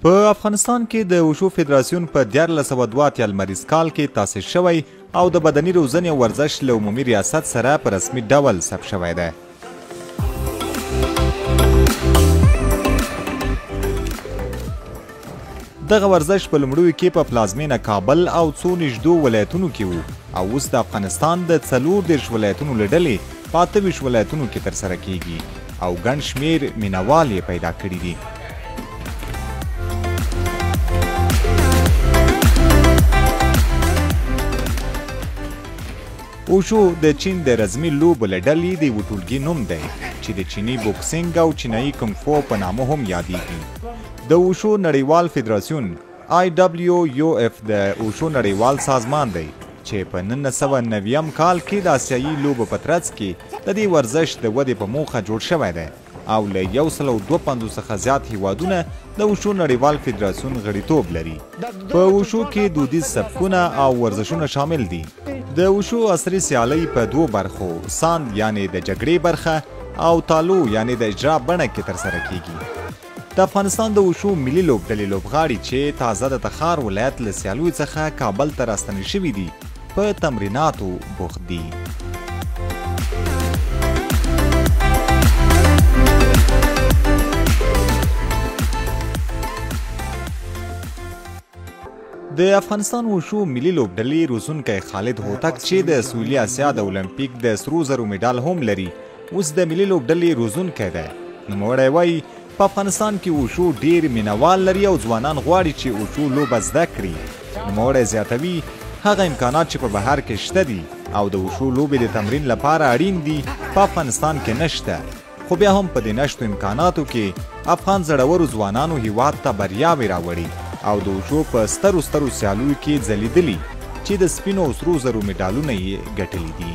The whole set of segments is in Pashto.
په افغانستان کې د وشو فدراسیون په 1402 لمریز کال کې تاسیس شوی او د بدني روزنې او ورزش له عمومي ریاست سره په رسمي ډول ثبت شوی دی. دغه ورزش په لومړیو کې په پلازمینه کابل او څو نږدو ولایتونو کې وو او اوس د افغانستان د 34 ولایتونو له ډلې په 28 ولایتونو کې ترسره کیږي او ګڼ شمېر مینوال یې پیدا کړي دي. وشو د چین د رزمي لوبو له ډلې د یوه ټولګي نوم دی چې د چیني بوکسینګ او چینایي کنګ فو په نامه هم یادیږي. د وشو نړیوال فدراسیون IWUF د وشو نړیوال سازمان دی چې په 1990 کال کې د آسیایي لوبو په ترڅ کې د دې ورزش د ودې په موخه جوړ شوی دی او له 152 څخه زیات هیوادونه د وشو نړیوال فدراسیون غړیتوب لري. په وشو کې دودیز سبکونه او ورزشونه شامل دي. د وشو عصري سیالۍ په دوو برخو ساند یعنی د جګړې برخه او تالو یعنی د اجرا بڼه کې ترسره کیږي. د افغانستان د وشو ملي لوبډلې لوبغاړي چې تازه د تخار ولایت له سیالیو څخه کابل ته راستنې شوي دي په تمریناتو بوخت دي. د افغانستان وشو ملي لوبډلې روزونکی خالد هوتک چې د سویلي اسیا د اولمپیک د سرو زرو میډال هم لري اوس د ملي لوبډلې روزونکی دی. نوموړی وایي په افغانستان کې وشو ډیر مینوال لري او ځوانان غواړي چې وشو لوبه زده کړي. نوموړی زیاتوي هغه امکانات چې په بهر کې شته دي او د وشو لوبې د تمرین لپاره اړین دي په افغانستان کې نشته، خو بیا هم په دې نشتو امکاناتو کې افغان زړورو ځوانانو هیواد ته بریاوې راوړي او د وشو په سترو سیالیو کې ځلیدلي چې د سپینو او سرو زرو میډالونه یې ګټلي دي.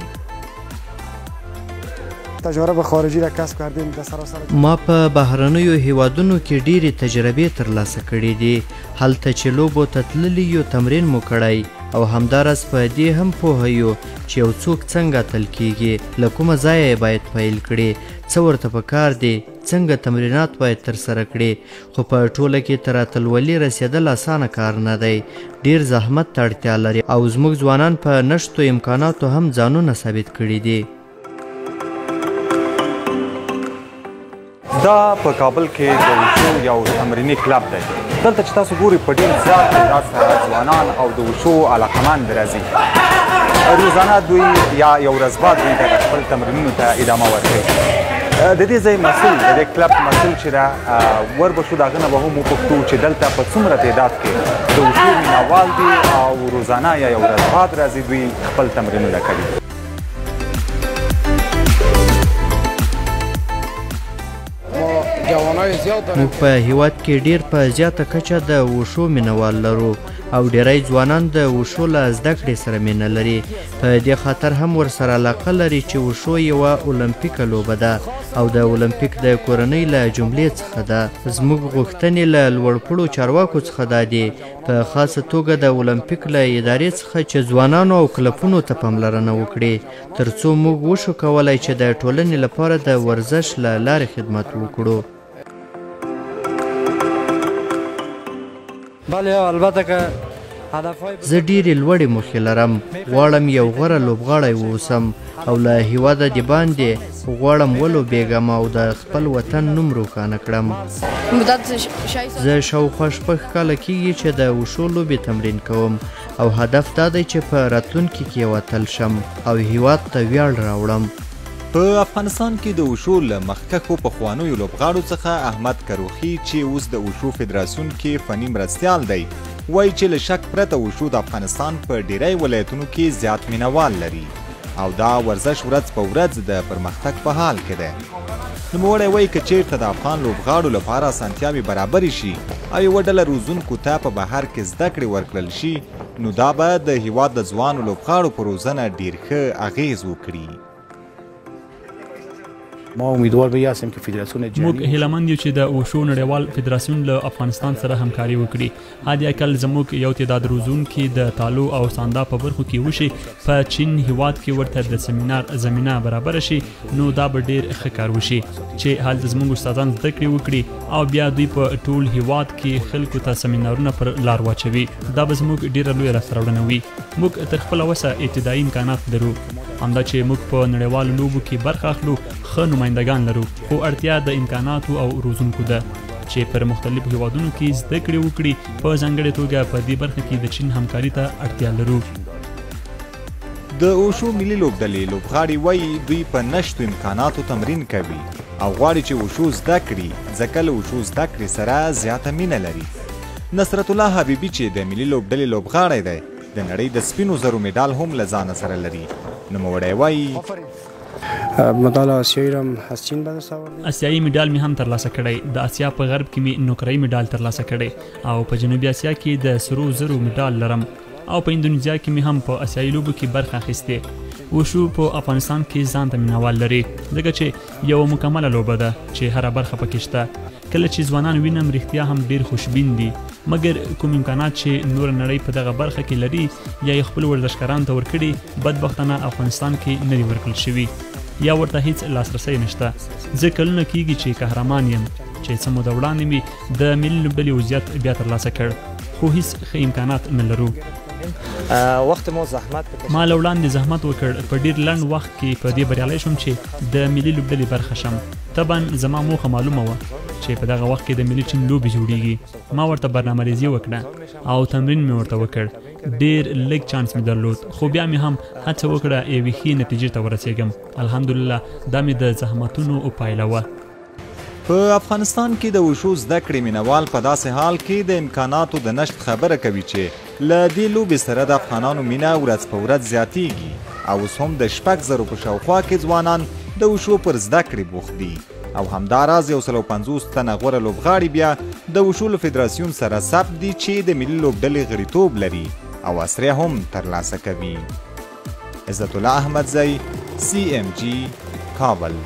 تجربه خارجي را کسب کردیم د سراسر ما په بهرنیو هیوادونو کې ډېرې تجربې ترلاسه کړې دي. هلته چې لوبو ته تللي یو تمرین مو کړی او همداراز په دې هم پوهه یو چې یو څوک څنګه اتل کیږي، له کومه ځایه یې باید پیل کړي، څه ورته پکار دی، څنګه تمرینات باید ترسره کړي. خو په ټوله کې تر اتلولي رسېدل اسانه کار نه دی، ډېر زحمت ته اړتیا لري او زموږ ځوانان په نشتو امکاناتو هم ځانونه ثابت کړي دي. دا په کابل کې د وشو یو تمریني کلب دی. دلته چې تاسو ګورئ په ډېر زیات تعداد سره ځوانان او د وشو علاقمند راځي. روزانه دوی یا یو ورځ بعد دوی د خپل تمرینونو ته ادامه ورکوي. د دې ځای مسؤل د دې کلب مسؤل چې دا ور به شو د هغه نه به هم وپوښتو چې دلته په څومره تعداد کې د وشو مینوال دي او روزانه یا یو ورځ بعد راځي دوی خپل تمرینونه کوي. موږ په هیواد کې ډیر په زیاته کچه د وشو مینوال لرو او ډیری ځوانان د وشو له زده کړې سره مینه لري. په دې خاطر هم ورسره علاقه لري چې وشو یوه اولمپیکه لوبه ده او د اولمپیک د کورنۍ له جملې څخه ده. زموږ غوښتنې له لوړپوړو چارواکو څخه دا دي، په خاصه توګه د اولمپیک له ادارې څخه چې ځوانانو او کلبونو ته پاملرنه وکړي تر څو موږ وشو کولی چې د ټولنې لپاره د ورزش له لارې خدمت وکړو. زه ډېرې لوړې موخې لرم، غواړم یو غوره لوبغاړی واوسم او له هیواده د باندې غواړم ولوبېږم او د خپل وطن نوم روښانه کړم. زه شاوخوا 6 کاله کېږي چې د وشو لوبې تمرین کوم او هدف دا دی چې په راتلونکي کې یو اتل شم او هیواد ته ویاړ راوړم. په افغانستان کې د وشو له مخکښو پخوانیو لوبغاړو څخه احمد کروخي چې اوس د وشو فدراسیون کې فني مرستیال دی وایي چې له شک پرته وشو د افغانستان په ډیری ولایتونو کې زیات مینوال لري او دا ورزش ورځ په ورځ د پرمختګ په حال کې دی. نوموړی وایي که چیرته د افغان لوبغاړو لپاره اسانتیاوې برابرې شي او یوه ډله روزونکو ته په بهر کې زده کړې ورکړل شي نو دا به د هیواد د ځوانو لوبغاړو په روزنه ډیر ښه اغیز وکړي. ما امیدوار به هستیم که فدراسیون جهانی موږ هیلهمند یو چې د وشو نړیوال فدراسیون له افغانستان سره همکاري وکړي. حد اقل زموږ یو تعداد روزونکي د تالو او ساندا په برخو کې وشي په چین هیواد کې ورته د سیمینار زمینه برابر شي، نو دا به ډیر ښه کار وشي چې هلته زموږ استادان زده کړې وکړي او بیا دوی په ټول هیواد کې خلکو ته سیمینارونه پر لار واچوي. دا به زموږ ډیره لویه لاسته راوړنه وي. موږ تر خپله وسه ابتدایي امکانات لرو، همدا چې موږ په نړیوالو لوبو کې برخه اخلو، ښه نمایندګان لرو، خو اړتیا د امکاناتو او روزونکو ده چې پر مختلفو هیوادونو کې زده کړې وکړي. په ځانګړې توګه په دې برخه کې د چین همکاري ته اړتیا لرو. د وشو ملي لوبډلې لوبغاړي وایي دوی په نشتو امکاناتو تمرین کوي او غواړي چې وشو زده کړي، ځکه له وشو زده کړې سره زیاته مینه لري. نصرت الله حبیبي چې د ملي لوبډلې لوبغاړی دی، د نړۍ د سپینو زرو میډال هم له ځانه سره لري. نوموړی وایي مدال آسیایی را از چین به دست آوردیم. آسیایی میډال می هم ترلاسه کړی، د آسیا په غرب کې می نوکرۍ میډال ترلاسه کړی او په جنوبي آسیا کې د سرو زرو میډال لرم او په اندونیزیا کې می هم په آسیایي لوبو کې برخه اخیستې. وشو په افغانستان کې ځان ته مینوال لري، ځکه چې یو مکمله لوبه ده چې هره برخه پکې شته. کله چې ځوانان وینم رښتیا هم ډیر خوشبین دي، مګر کوم امکانات چې نور نړۍ په دغه برخه کې لري یا یې خپل ورزشکارانو ته ورکړي، بدبختانه افغانستان کې نه دي ورکړل شوي یا ورته هیڅ لاسرسی نشته. زه کلونه کیږي چې قهرمان یم چې څه موده وړاندې مې د ملي لوبډلې وضعیت بیا ترلاسه کړ، خو هیڅ ښه امکانات نه لرو. ما له وړاندې زحمت وکړ، په ډیر لنډ وخت کې په دې بریالی شوم چې د ملي لوبډلې برخه شم. طبعا زما موخه معلومه وه چې په دغه وخت کې د ملي ټیم لوبې جوړیږي. ما ورته برنامه‌ریزي وکړه او تمرین مې ورته وکړ. ډیر لږ چانس مې درلود، خو بیا مې هم هڅه وکړه یوې ښې نتیجې ته ورسېږم. الحمدلله دا مې د زحمتونو پایله وه. په افغانستان کې د وشو زده کړې مینوال په داسې حال کې د امکاناتو د نشت خبره کوي چې له دې لوبې سره د افغانانو مینه ورځ په ورځ زیاتیږي او اوس هم د 6,000 په شاوخوا کې ځوانان د وشو پر زده کړې بوخت دي او همداراز 150 تنه غوره لوبغاړي بیا د وشو له فدراسیون سره ثبت دي چې د ملي لوبډلې غړیتوب لري او اسره هم ترلاسه کوي. عزت الله احمدزی، CMG، کابل.